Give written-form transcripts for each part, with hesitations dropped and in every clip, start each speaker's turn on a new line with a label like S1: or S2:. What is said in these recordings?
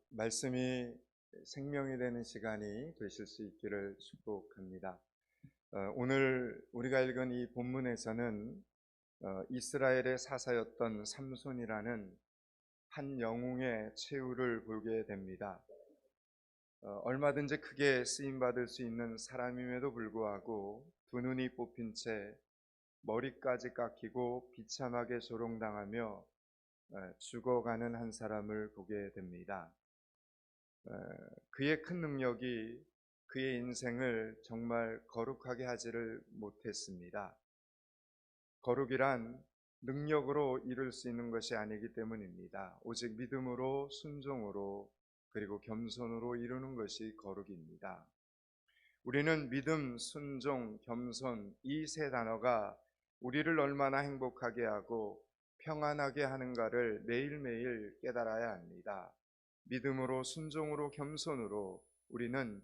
S1: 말씀이 생명이 되는 시간이 되실 수 있기를 축복합니다. 오늘 우리가 읽은 이 본문에서는 이스라엘의 사사였던 삼손이라는 한 영웅의 최후를 보게 됩니다. 얼마든지 크게 쓰임받을 수 있는 사람임에도 불구하고 두 눈이 뽑힌 채 머리까지 깎이고 비참하게 조롱당하며 죽어가는 한 사람을 보게 됩니다. 그의 큰 능력이 그의 인생을 정말 거룩하게 하지를 못했습니다. 거룩이란 능력으로 이룰 수 있는 것이 아니기 때문입니다. 오직 믿음으로, 순종으로, 그리고 겸손으로 이루는 것이 거룩입니다. 우리는 믿음, 순종, 겸손 이 세 단어가 우리를 얼마나 행복하게 하고 평안하게 하는가를 매일매일 깨달아야 합니다. 믿음으로, 순종으로, 겸손으로 우리는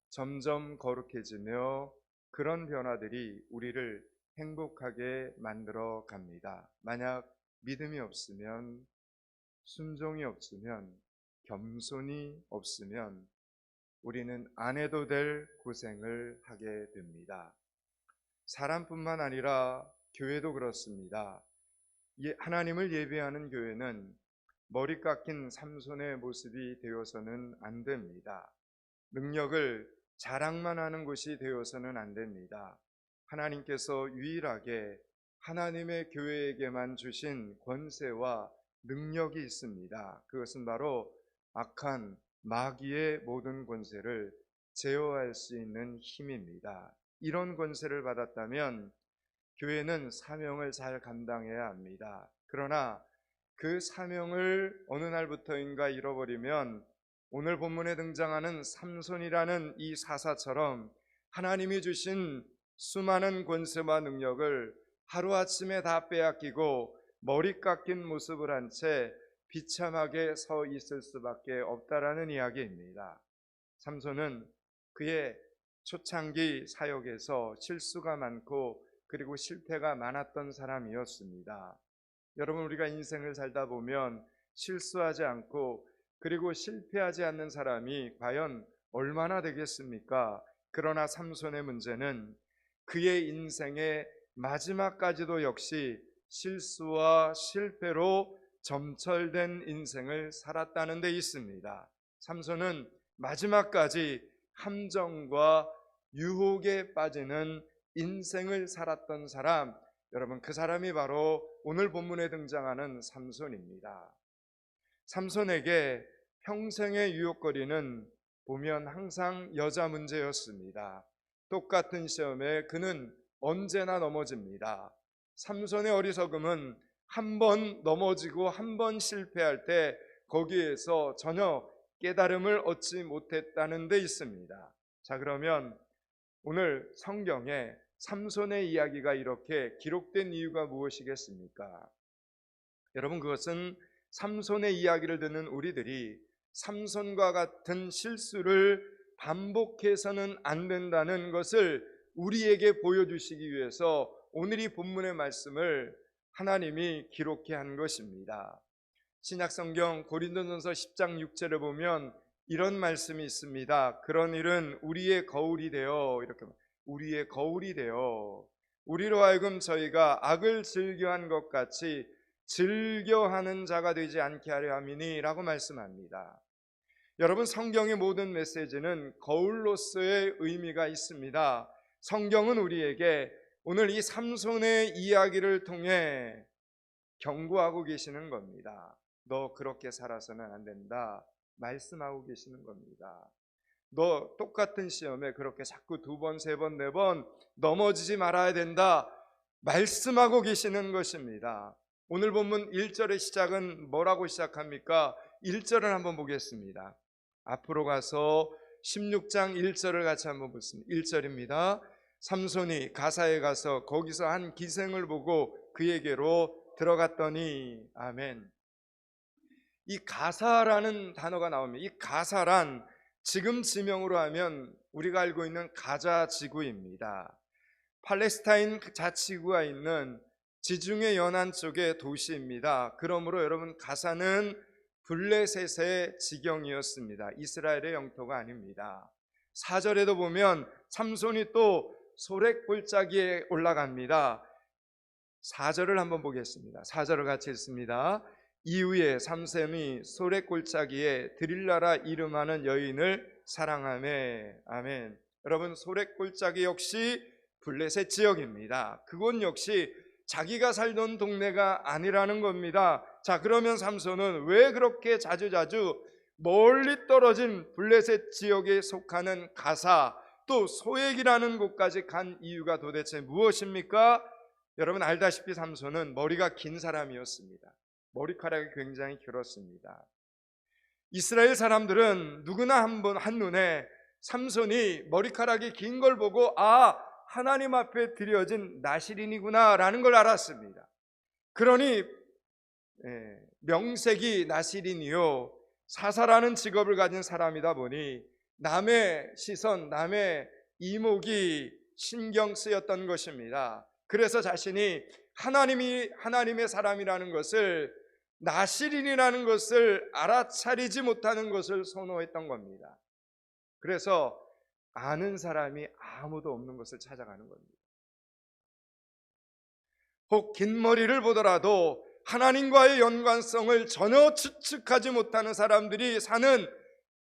S1: 점점 거룩해지며 그런 변화들이 우리를 행복하게 만들어 갑니다. 만약 믿음이 없으면, 순종이 없으면, 겸손이 없으면 우리는 안 해도 될 고생을 하게 됩니다. 사람뿐만 아니라 교회도 그렇습니다. 하나님을 예배하는 교회는 머리 깎인 삼손의 모습이 되어서는 안 됩니다. 능력을 자랑만 하는 곳이 되어서는 안 됩니다. 하나님께서 유일하게 하나님의 교회에게만 주신 권세와 능력이 있습니다. 그것은 바로 악한 마귀의 모든 권세를 제어할 수 있는 힘입니다. 이런 권세를 받았다면 교회는 사명을 잘 감당해야 합니다. 그러나 그 사명을 어느 날부터인가 잃어버리면 오늘 본문에 등장하는 삼손이라는 이 사사처럼 하나님이 주신 수많은 권세와 능력을 하루아침에 다 빼앗기고 머리 깎인 모습을 한 채 비참하게 서 있을 수밖에 없다라는 이야기입니다. 삼손은 그의 초창기 사역에서 실수가 많고 그리고 실패가 많았던 사람이었습니다. 여러분, 우리가 인생을 살다 보면 실수하지 않고 그리고 실패하지 않는 사람이 과연 얼마나 되겠습니까? 그러나 삼손의 문제는 그의 인생의 마지막까지도 역시 실수와 실패로 점철된 인생을 살았다는 데 있습니다. 삼손은 마지막까지 함정과 유혹에 빠지는 인생을 살았던 사람, 여러분, 그 사람이 바로 오늘 본문에 등장하는 삼손입니다. 삼손에게 평생의 유혹거리는 보면 항상 여자 문제였습니다. 똑같은 시험에 그는 언제나 넘어집니다. 삼손의 어리석음은 한 번 넘어지고 한 번 실패할 때 거기에서 전혀 깨달음을 얻지 못했다는 데 있습니다. 자, 그러면 오늘 성경에 삼손의 이야기가 이렇게 기록된 이유가 무엇이겠습니까? 여러분, 그것은 삼손의 이야기를 듣는 우리들이 삼손과 같은 실수를 반복해서는 안 된다는 것을 우리에게 보여주시기 위해서 오늘 이 본문의 말씀을 하나님이 기록해 한 것입니다. 신약성경 고린도전서 10장 6절에 보면 이런 말씀이 있습니다. 그런 일은 우리의 거울이 되어, 이렇게 우리의 거울이 되어 우리로 하여금 저희가 악을 즐겨한 것 같이 즐겨하는 자가 되지 않게 하려 함이니 라고 말씀합니다. 여러분, 성경의 모든 메시지는 거울로서의 의미가 있습니다. 성경은 우리에게 오늘 이 삼손의 이야기를 통해 경고하고 계시는 겁니다. 너 그렇게 살아서는 안 된다 말씀하고 계시는 겁니다. 너 똑같은 시험에 그렇게 자꾸 두 번, 세 번, 네 번 넘어지지 말아야 된다 말씀하고 계시는 것입니다. 오늘 본문 1절의 시작은 뭐라고 시작합니까? 1절을 한번 보겠습니다. 앞으로 가서 16장 1절을 같이 한번 보겠습니다. 1절입니다. 삼손이 가사에 가서 거기서 한 기생을 보고 그에게로 들어갔더니, 아멘. 이 가사라는 단어가 나옵니다. 이 가사란 지금 지명으로 하면 우리가 알고 있는 가자 지구입니다. 팔레스타인 자치구가 있는 지중해 연안 쪽의 도시입니다. 그러므로 여러분, 가사는 블레셋의 지경이었습니다. 이스라엘의 영토가 아닙니다. 4절에도 보면 삼손이 또 소렉골짜기에 올라갑니다. 4절을 한번 보겠습니다. 4절을 같이 읽습니다. 이후에 삼손이 소렉골짜기에 드릴라라 이름하는 여인을 사랑하매. 아멘. 여러분, 소렉골짜기 역시 블레셋 지역입니다. 그곳 역시 자기가 살던 동네가 아니라는 겁니다. 자, 그러면 삼손은 왜 그렇게 자주자주 멀리 떨어진 블레셋 지역에 속하는 가사, 또 소액이라는 곳까지 간 이유가 도대체 무엇입니까? 여러분 알다시피 삼손은 머리가 긴 사람이었습니다. 머리카락이 굉장히 길었습니다. 이스라엘 사람들은 누구나 한눈에 삼손이 머리카락이 긴 걸 보고 하나님 앞에 드려진 나실인이구나 라는 걸 알았습니다. 그러니 명색이 나실인이요 사사라는 직업을 가진 사람이다 보니 남의 시선, 남의 이목이 신경 쓰였던 것입니다. 그래서 자신이 하나님의 사람이라는 것을, 나실인이라는 것을 알아차리지 못하는 것을 선호했던 겁니다. 그래서 아는 사람이 아무도 없는 것을 찾아가는 겁니다. 혹 긴 머리를 보더라도 하나님과의 연관성을 전혀 추측하지 못하는 사람들이 사는,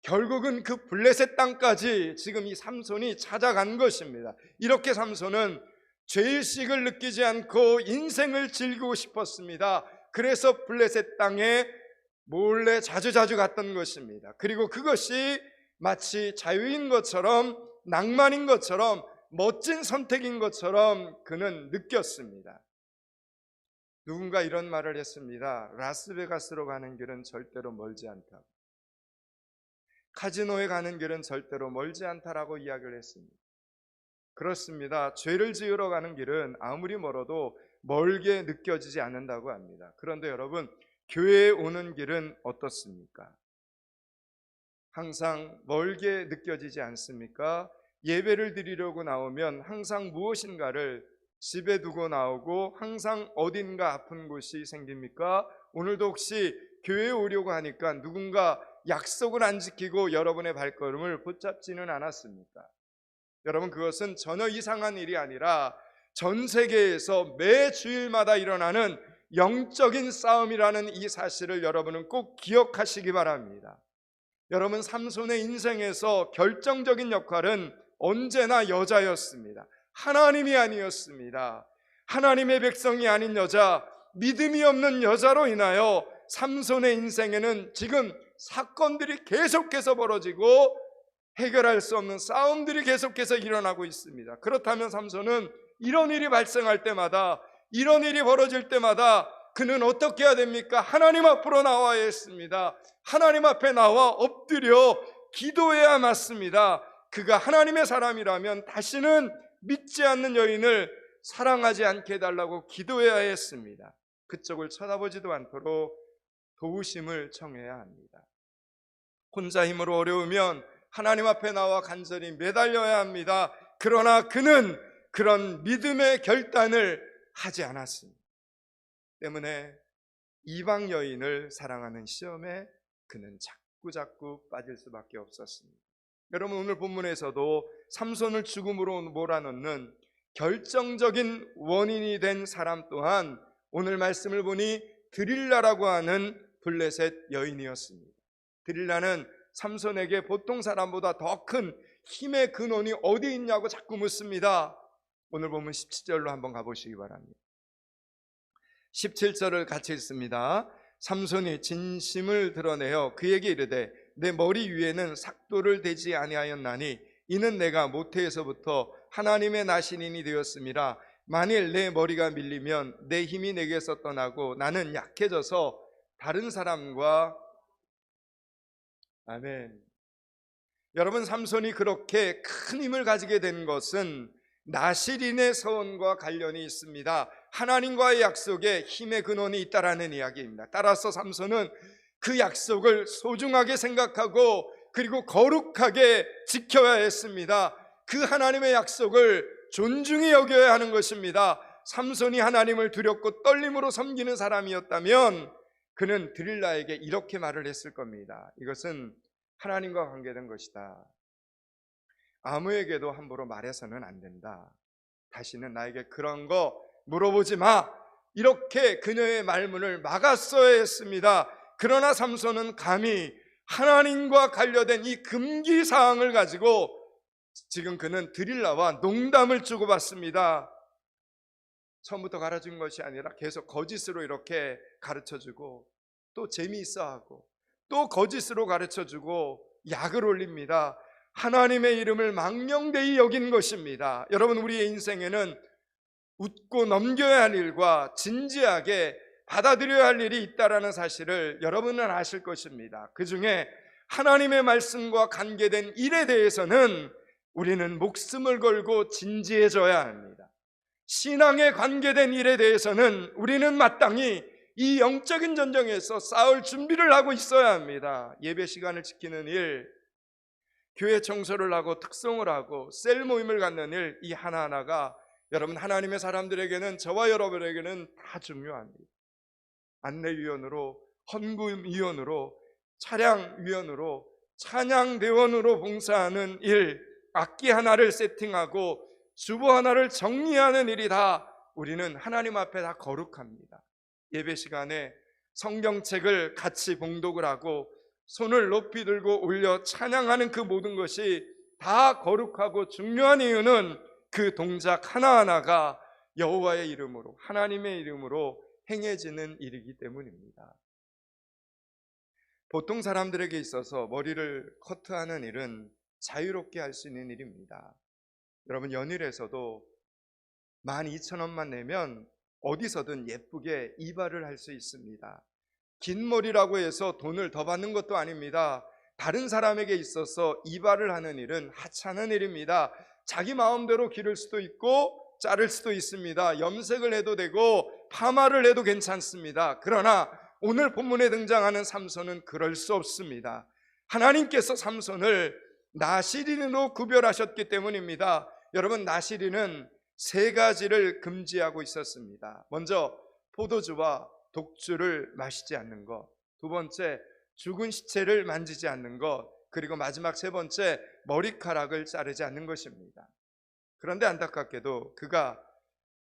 S1: 결국은 그 블레셋 땅까지 지금 이 삼손이 찾아간 것입니다. 이렇게 삼손은 죄의식을 느끼지 않고 인생을 즐기고 싶었습니다. 그래서 블레셋 땅에 몰래 자주자주 갔던 것입니다. 그리고 그것이 마치 자유인 것처럼, 낭만인 것처럼, 멋진 선택인 것처럼 그는 느꼈습니다. 누군가 이런 말을 했습니다. 라스베가스로 가는 길은 절대로 멀지 않다. 카지노에 가는 길은 절대로 멀지 않다라고 이야기를 했습니다. 그렇습니다. 죄를 지으러 가는 길은 아무리 멀어도 멀게 느껴지지 않는다고 합니다. 그런데 여러분, 교회에 오는 길은 어떻습니까? 항상 멀게 느껴지지 않습니까? 예배를 드리려고 나오면 항상 무엇인가를 집에 두고 나오고 항상 어딘가 아픈 곳이 생깁니까? 오늘도 혹시 교회에 오려고 하니까 누군가 약속을 안 지키고 여러분의 발걸음을 붙잡지는 않았습니까? 여러분, 그것은 전혀 이상한 일이 아니라 전 세계에서 매 주일마다 일어나는 영적인 싸움이라는 이 사실을 여러분은 꼭 기억하시기 바랍니다. 여러분, 삼손의 인생에서 결정적인 역할은 언제나 여자였습니다. 하나님이 아니었습니다. 하나님의 백성이 아닌 여자, 믿음이 없는 여자로 인하여 삼손의 인생에는 지금 사건들이 계속해서 벌어지고 해결할 수 없는 싸움들이 계속해서 일어나고 있습니다. 그렇다면 삼손은 이런 일이 발생할 때마다, 이런 일이 벌어질 때마다 그는 어떻게 해야 됩니까? 하나님 앞으로 나와야 했습니다. 하나님 앞에 나와 엎드려 기도해야 맞습니다. 그가 하나님의 사람이라면 다시는 믿지 않는 여인을 사랑하지 않게 해달라고 기도해야 했습니다. 그쪽을 쳐다보지도 않도록 도우심을 청해야 합니다. 혼자 힘으로 어려우면 하나님 앞에 나와 간절히 매달려야 합니다. 그러나 그는 그런 믿음의 결단을 하지 않았습니다. 때문에 이방 여인을 사랑하는 시험에 그는 자꾸 빠질 수밖에 없었습니다. 여러분, 오늘 본문에서도 삼손을 죽음으로 몰아넣는 결정적인 원인이 된 사람 또한 오늘 말씀을 보니 드릴라라고 하는 블레셋 여인이었습니다. 드릴라는 삼손에게 보통 사람보다 더 큰 힘의 근원이 어디 있냐고 자꾸 묻습니다. 오늘 보면 17절로 한번 가보시기 바랍니다. 17절을 같이 읽습니다. 삼손이 진심을 드러내어 그에게 이르되 내 머리 위에는 삭도를 대지 아니하였나니 이는 내가 모태에서부터 하나님의 나신인이 되었음이라. 만일 내 머리가 밀리면 내 힘이 내게서 떠나고 나는 약해져서 다른 사람과 아멘. 여러분, 삼손이 그렇게 큰 힘을 가지게 된 것은 나실인의 서원과 관련이 있습니다. 하나님과의 약속에 힘의 근원이 있다라는 이야기입니다. 따라서 삼손은 그 약속을 소중하게 생각하고 그리고 거룩하게 지켜야 했습니다. 그 하나님의 약속을 존중히 여겨야 하는 것입니다. 삼손이 하나님을 두렵고 떨림으로 섬기는 사람이었다면 그는 드릴라에게 이렇게 말을 했을 겁니다. 이것은 하나님과 관계된 것이다. 아무에게도 함부로 말해서는 안 된다. 다시는 나에게 그런 거 물어보지 마. 이렇게 그녀의 말문을 막았어야 했습니다. 그러나 삼손은 감히 하나님과 관련된 이 금기 사항을 가지고 지금 그는 드릴라와 농담을 주고받습니다. 처음부터 가르친 것이 아니라 계속 거짓으로 이렇게 가르쳐주고 또 재미있어하고 또 거짓으로 가르쳐주고 약을 올립니다. 하나님의 이름을 망령되이 여긴 것입니다. 여러분, 우리의 인생에는 웃고 넘겨야 할 일과 진지하게 받아들여야 할 일이 있다는 사실을 여러분은 아실 것입니다. 그 중에 하나님의 말씀과 관계된 일에 대해서는 우리는 목숨을 걸고 진지해져야 합니다. 신앙에 관계된 일에 대해서는 우리는 마땅히 이 영적인 전쟁에서 싸울 준비를 하고 있어야 합니다. 예배 시간을 지키는 일, 교회 청소를 하고 특송을 하고 셀 모임을 갖는 일, 이 하나하나가 여러분 하나님의 사람들에게는, 저와 여러분에게는 다 중요합니다. 안내위원으로, 헌금위원으로, 차량위원으로, 찬양대원으로 봉사하는 일, 악기 하나를 세팅하고 주보 하나를 정리하는 일이 다 우리는 하나님 앞에 다 거룩합니다. 예배 시간에 성경책을 같이 봉독을 하고 손을 높이 들고 올려 찬양하는 그 모든 것이 다 거룩하고 중요한 이유는 그 동작 하나하나가 여호와의 이름으로, 하나님의 이름으로 행해지는 일이기 때문입니다. 보통 사람들에게 있어서 머리를 커트하는 일은 자유롭게 할 수 있는 일입니다. 여러분, 연일에서도 12,000원만 내면 어디서든 예쁘게 이발을 할 수 있습니다. 긴 머리라고 해서 돈을 더 받는 것도 아닙니다. 다른 사람에게 있어서 이발을 하는 일은 하찮은 일입니다. 자기 마음대로 기를 수도 있고 자를 수도 있습니다. 염색을 해도 되고 파마를 해도 괜찮습니다. 그러나 오늘 본문에 등장하는 삼손은 그럴 수 없습니다. 하나님께서 삼손을 나시린으로 구별하셨기 때문입니다. 여러분, 나시린은 세 가지를 금지하고 있었습니다. 먼저 포도주와 독주를 마시지 않는 것, 두 번째 죽은 시체를 만지지 않는 것, 그리고 마지막 세 번째 머리카락을 자르지 않는 것입니다. 그런데 안타깝게도 그가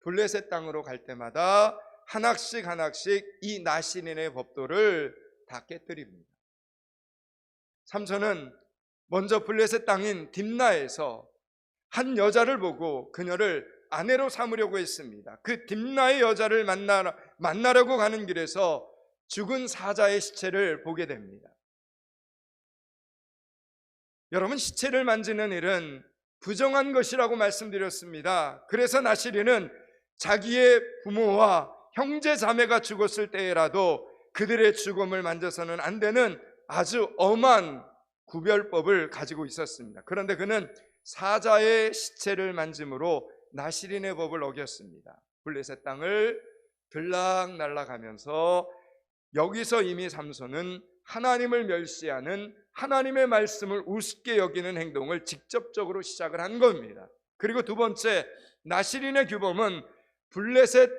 S1: 블레셋 땅으로 갈 때마다 하나씩 이 나시린의 법도를 다 깨뜨립니다. 삼손은 먼저 블레셋 땅인 딥나에서 한 여자를 보고 그녀를 아내로 삼으려고 했습니다. 그 딥나의 여자를 만나려고 가는 길에서 죽은 사자의 시체를 보게 됩니다. 여러분, 시체를 만지는 일은 부정한 것이라고 말씀드렸습니다. 그래서 나시린은 자기의 부모와 형제 자매가 죽었을 때라도 그들의 죽음을 만져서는 안 되는 아주 엄한 구별법을 가지고 있었습니다. 그런데 그는 사자의 시체를 만짐으로 나시린의 법을 어겼습니다. 블레셋 땅을 들락날락하면서 여기서 이미 삼손은 하나님을 멸시하는, 하나님의 말씀을 우습게 여기는 행동을 직접적으로 시작을 한 겁니다. 그리고 두 번째, 나시린의 규범은 블레셋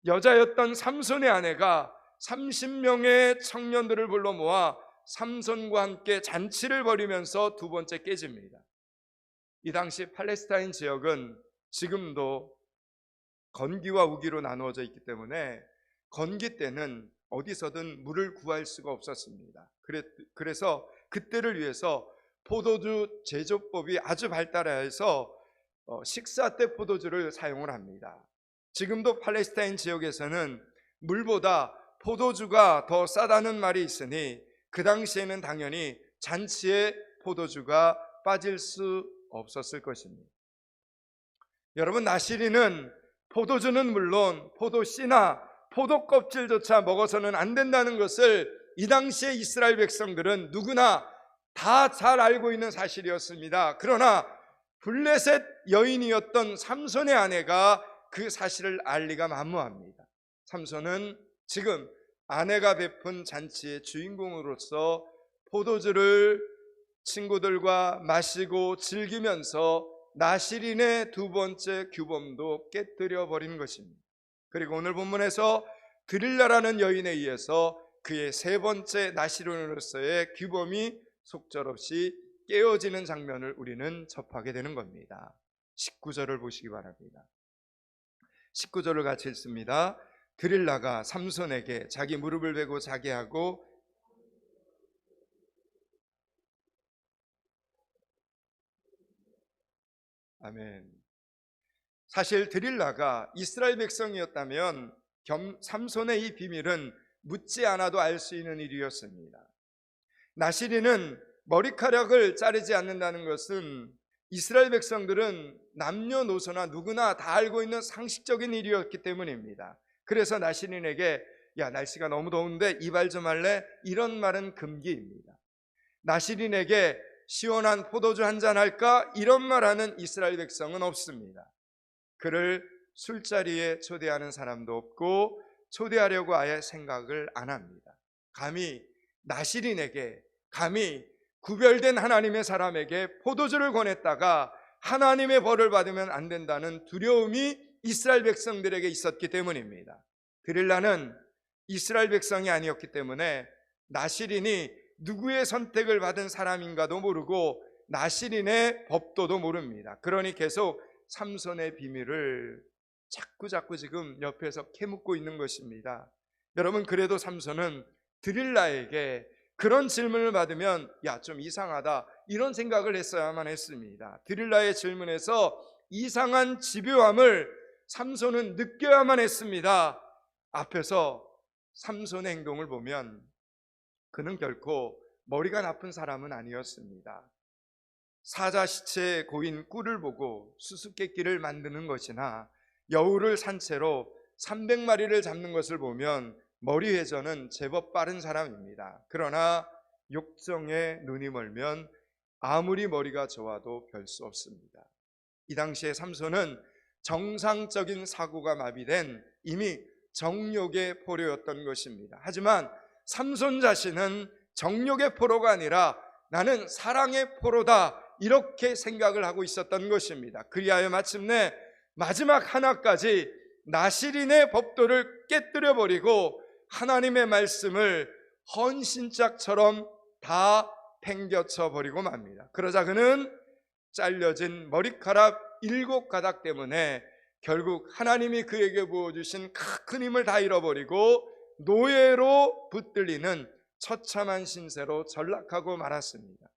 S1: 여자였던 삼손의 아내가 30명의 청년들을 불러 모아 삼손과 함께 잔치를 벌이면서 두 번째 깨집니다. 이 당시 팔레스타인 지역은 지금도 건기와 우기로 나누어져 있기 때문에 건기 때는 어디서든 물을 구할 수가 없었습니다. 그래서 그때를 위해서 포도주 제조법이 아주 발달해서 식사 때 포도주를 사용을 합니다. 지금도 팔레스타인 지역에서는 물보다 포도주가 더 싸다는 말이 있으니 그 당시에는 당연히 잔치에 포도주가 빠질 수 없었을 것입니다. 여러분, 나시린은 포도주는 물론 포도씨나 포도 껍질조차 먹어서는 안 된다는 것을 이 당시의 이스라엘 백성들은 누구나 다 잘 알고 있는 사실이었습니다. 그러나 블레셋 여인이었던 삼손의 아내가 그 사실을 알 리가 만무합니다. 삼손은 지금 아내가 베푼 잔치의 주인공으로서 포도주를 친구들과 마시고 즐기면서 나시린의 두 번째 규범도 깨뜨려 버린 것입니다. 그리고 오늘 본문에서 드릴라라는 여인에 의해서 그의 세 번째 나시론으로서의 규범이 속절없이 깨어지는 장면을 우리는 접하게 되는 겁니다. 19절을 보시기 바랍니다. 19절을 같이 읽습니다. 드릴라가 삼손에게 자기 무릎을 베고 자게 하고 아멘. 사실 드릴라가 이스라엘 백성이었다면 삼손의 이 비밀은 묻지 않아도 알 수 있는 일이었습니다. 나시린은 머리카락을 자르지 않는다는 것은 이스라엘 백성들은 남녀노소나 누구나 다 알고 있는 상식적인 일이었기 때문입니다. 그래서 나시린에게 야, 날씨가 너무 더운데 이발 좀 할래? 이런 말은 금기입니다. 나시린에게 시원한 포도주 한잔 할까? 이런 말하는 이스라엘 백성은 없습니다. 그를 술자리에 초대하는 사람도 없고 초대하려고 아예 생각을 안 합니다. 감히 나시린에게, 감히 구별된 하나님의 사람에게 포도주를 권했다가 하나님의 벌을 받으면 안 된다는 두려움이 이스라엘 백성들에게 있었기 때문입니다. 드릴라는 이스라엘 백성이 아니었기 때문에 나시린이 누구의 선택을 받은 사람인가도 모르고 나시린의 법도도 모릅니다. 그러니 계속 삼손의 비밀을 자꾸 지금 옆에서 캐묻고 있는 것입니다. 여러분, 그래도 삼손은 드릴라에게 그런 질문을 받으면 야, 좀 이상하다 이런 생각을 했어야만 했습니다. 드릴라의 질문에서 이상한 집요함을 삼손은 느껴야만 했습니다. 앞에서 삼손의 행동을 보면 그는 결코 머리가 나쁜 사람은 아니었습니다. 사자 시체에 고인 꿀을 보고 수수께끼를 만드는 것이나 여우를 산채로 300마리를 잡는 것을 보면 머리 회전은 제법 빠른 사람입니다. 그러나 욕정에 눈이 멀면 아무리 머리가 좋아도 별 수 없습니다. 이 당시에 삼손은 정상적인 사고가 마비된 이미 정욕의 포로였던 것입니다. 하지만 삼손 자신은 정욕의 포로가 아니라 나는 사랑의 포로다, 이렇게 생각을 하고 있었던 것입니다. 그리하여 마침내 마지막 하나까지 나시린의 법도를 깨뜨려 버리고 하나님의 말씀을 헌신짝처럼 다 팽겨쳐 버리고 맙니다. 그러자 그는 잘려진 머리카락 7가닥 때문에 결국 하나님이 그에게 부어주신 큰 힘을 다 잃어버리고 노예로 붙들리는 처참한 신세로 전락하고 말았습니다.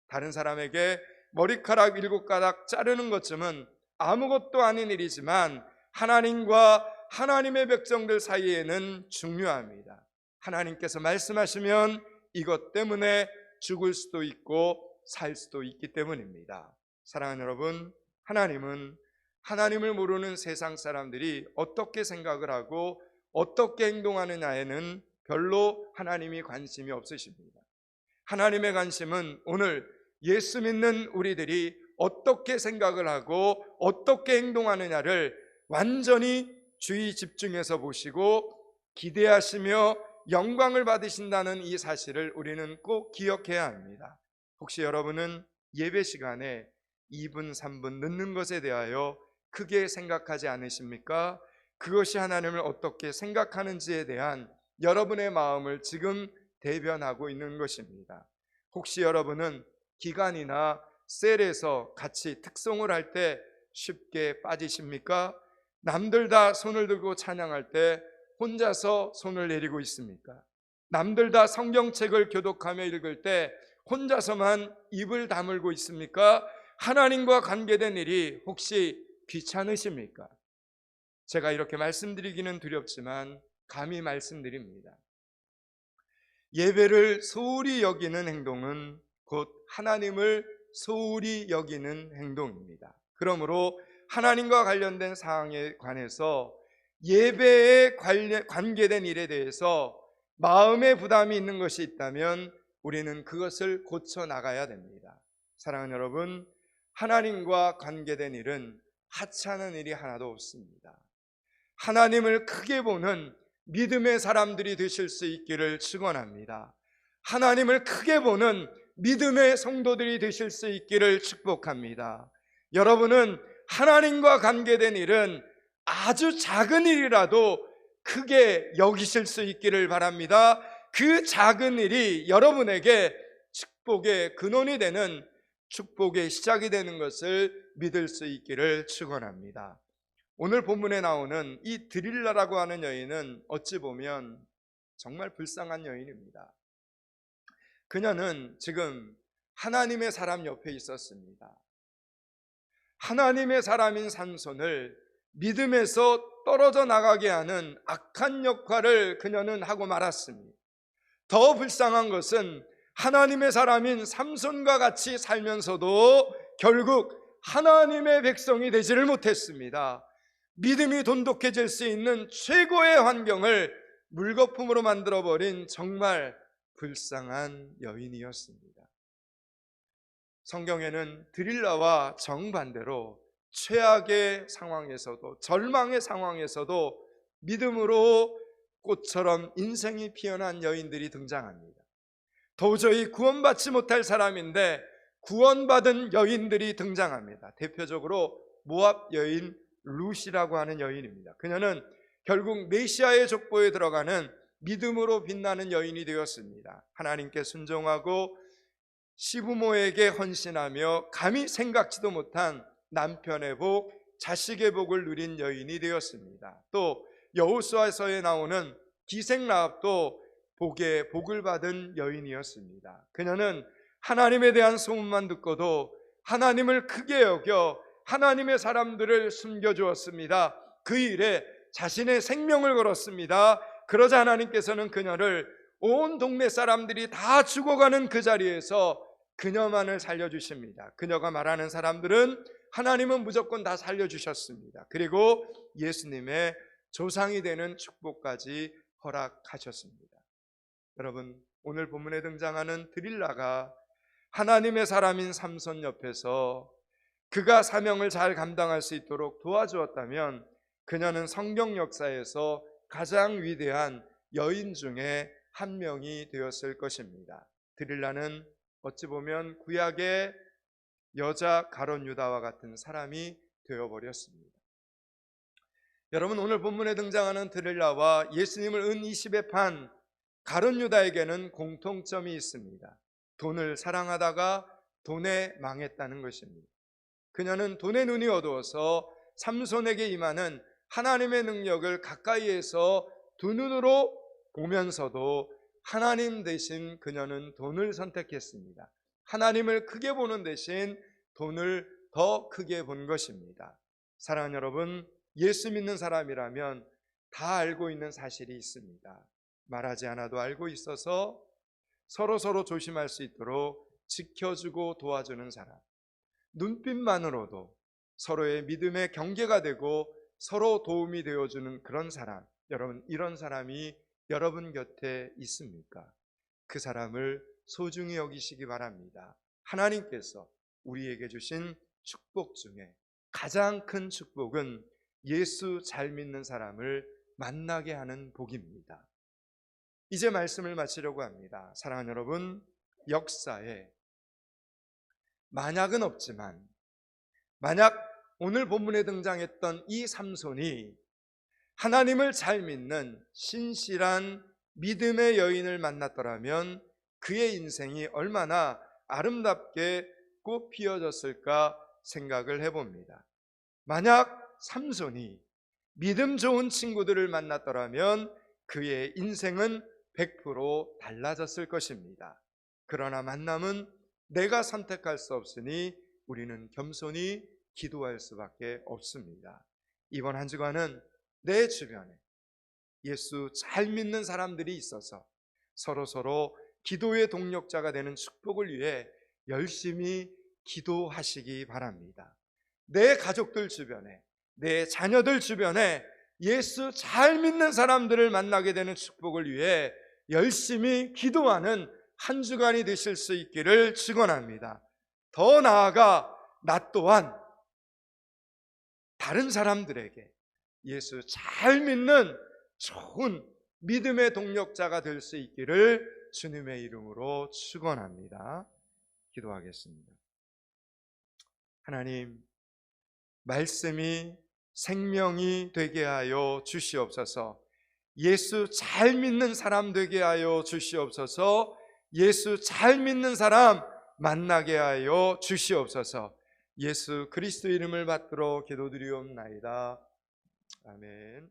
S1: 다른 사람에게 머리카락 7가닥 자르는 것쯤은 아무것도 아닌 일이지만 하나님과 하나님의 백성들 사이에는 중요합니다. 하나님께서 말씀하시면 이것 때문에 죽을 수도 있고 살 수도 있기 때문입니다. 사랑하는 여러분, 하나님은 하나님을 모르는 세상 사람들이 어떻게 생각을 하고 어떻게 행동하느냐에는 별로 하나님이 관심이 없으십니다. 하나님의 관심은 오늘 예수 믿는 우리들이 어떻게 생각을 하고 어떻게 행동하느냐를 완전히 주의 집중해서 보시고 기대하시며 영광을 받으신다는 이 사실을 우리는 꼭 기억해야 합니다. 혹시 여러분은 예배 시간에 2분, 3분 늦는 것에 대하여 크게 생각하지 않으십니까? 그것이 하나님을 어떻게 생각하는지에 대한 여러분의 마음을 지금 대변하고 있는 것입니다. 혹시 여러분은 기간이나 셀에서 같이 특송을 할 때 쉽게 빠지십니까? 남들 다 손을 들고 찬양할 때 혼자서 손을 내리고 있습니까? 남들 다 성경책을 교독하며 읽을 때 혼자서만 입을 다물고 있습니까? 하나님과 관계된 일이 혹시 귀찮으십니까? 제가 이렇게 말씀드리기는 두렵지만 감히 말씀드립니다. 예배를 소홀히 여기는 행동은 곧 하나님을 소홀히 여기는 행동입니다. 그러므로 하나님과 관련된 사항에 관해서 예배에 관계된 일에 대해서 마음의 부담이 있는 것이 있다면 우리는 그것을 고쳐 나가야 됩니다. 사랑하는 여러분, 하나님과 관계된 일은 하찮은 일이 하나도 없습니다. 하나님을 크게 보는 믿음의 사람들이 되실 수 있기를 축원합니다. 하나님을 크게 보는 믿음의 성도들이 되실 수 있기를 축복합니다. 여러분은 하나님과 관계된 일은 아주 작은 일이라도 크게 여기실 수 있기를 바랍니다. 그 작은 일이 여러분에게 축복의 근원이 되는, 축복의 시작이 되는 것을 믿을 수 있기를 축원합니다. 오늘 본문에 나오는 이 드릴라라고 하는 여인은 어찌 보면 정말 불쌍한 여인입니다. 그녀는 지금 하나님의 사람 옆에 있었습니다. 하나님의 사람인 삼손을 믿음에서 떨어져 나가게 하는 악한 역할을 그녀는 하고 말았습니다. 더 불쌍한 것은 하나님의 사람인 삼손과 같이 살면서도 결국 하나님의 백성이 되지를 못했습니다. 믿음이 돈독해질 수 있는 최고의 환경을 물거품으로 만들어버린 정말 불쌍한 여인이었습니다. 성경에는 드릴라와 정반대로 최악의 상황에서도, 절망의 상황에서도 믿음으로 꽃처럼 인생이 피어난 여인들이 등장합니다. 도저히 구원받지 못할 사람인데 구원받은 여인들이 등장합니다. 대표적으로 모압 여인 룻이라고 하는 여인입니다. 그녀는 결국 메시아의 족보에 들어가는 믿음으로 빛나는 여인이 되었습니다. 하나님께 순종하고 시부모에게 헌신하며 감히 생각지도 못한 남편의 복, 자식의 복을 누린 여인이 되었습니다. 또 여호수아서에 나오는 기생 라합도 복에 복을 받은 여인이었습니다. 그녀는 하나님에 대한 소문만 듣고도 하나님을 크게 여겨 하나님의 사람들을 숨겨주었습니다. 그 일에 자신의 생명을 걸었습니다. 그러자 하나님께서는 그녀를 온 동네 사람들이 다 죽어가는 그 자리에서 그녀만을 살려주십니다. 그녀가 말하는 사람들은 하나님은 무조건 다 살려주셨습니다. 그리고 예수님의 조상이 되는 축복까지 허락하셨습니다. 여러분, 오늘 본문에 등장하는 드릴라가 하나님의 사람인 삼손 옆에서 그가 사명을 잘 감당할 수 있도록 도와주었다면 그녀는 성경 역사에서 가장 위대한 여인 중에 한 명이 되었을 것입니다. 드릴라는 어찌 보면 구약의 여자 가룟 유다와 같은 사람이 되어버렸습니다. 여러분, 오늘 본문에 등장하는 드릴라와 예수님을 은 20에 판 가룟 유다에게는 공통점이 있습니다. 돈을 사랑하다가 돈에 망했다는 것입니다. 그녀는 돈의 눈이 어두워서 삼손에게 임하는 하나님의 능력을 가까이에서 두 눈으로 보면서도 하나님 대신 그녀는 돈을 선택했습니다. 하나님을 크게 보는 대신 돈을 더 크게 본 것입니다. 사랑하는 여러분, 예수 믿는 사람이라면 다 알고 있는 사실이 있습니다. 말하지 않아도 알고 있어서 서로 조심할 수 있도록 지켜주고 도와주는 사람, 눈빛만으로도 서로의 믿음의 경계가 되고 서로 도움이 되어주는 그런 사람, 여러분, 이런 사람이 여러분 곁에 있습니까? 그 사람을 소중히 여기시기 바랍니다. 하나님께서 우리에게 주신 축복 중에 가장 큰 축복은 예수 잘 믿는 사람을 만나게 하는 복입니다. 이제 말씀을 마치려고 합니다. 사랑하는 여러분, 역사에 만약은 없지만 만약 오늘 본문에 등장했던 이 삼손이 하나님을 잘 믿는 신실한 믿음의 여인을 만났더라면 그의 인생이 얼마나 아름답게 꽃 피어졌을까 생각을 해봅니다. 만약 삼손이 믿음 좋은 친구들을 만났더라면 그의 인생은 100% 달라졌을 것입니다. 그러나 만남은 내가 선택할 수 없으니 우리는 겸손히 기도할 수밖에 없습니다. 이번 한 주간은 내 주변에 예수 잘 믿는 사람들이 있어서 서로 기도의 동력자가 되는 축복을 위해 열심히 기도하시기 바랍니다. 내 가족들 주변에, 내 자녀들 주변에 예수 잘 믿는 사람들을 만나게 되는 축복을 위해 열심히 기도하는 한 주간이 되실 수 있기를 축원합니다. 더 나아가 나 또한 다른 사람들에게 예수 잘 믿는 좋은 믿음의 동력자가 될 수 있기를 주님의 이름으로 축원합니다. 기도하겠습니다. 하나님, 말씀이 생명이 되게 하여 주시옵소서. 예수 잘 믿는 사람 되게 하여 주시옵소서. 예수 잘 믿는 사람 만나게 하여 주시옵소서. 예수 그리스도 이름을 받들어 기도드리옵나이다. 아멘.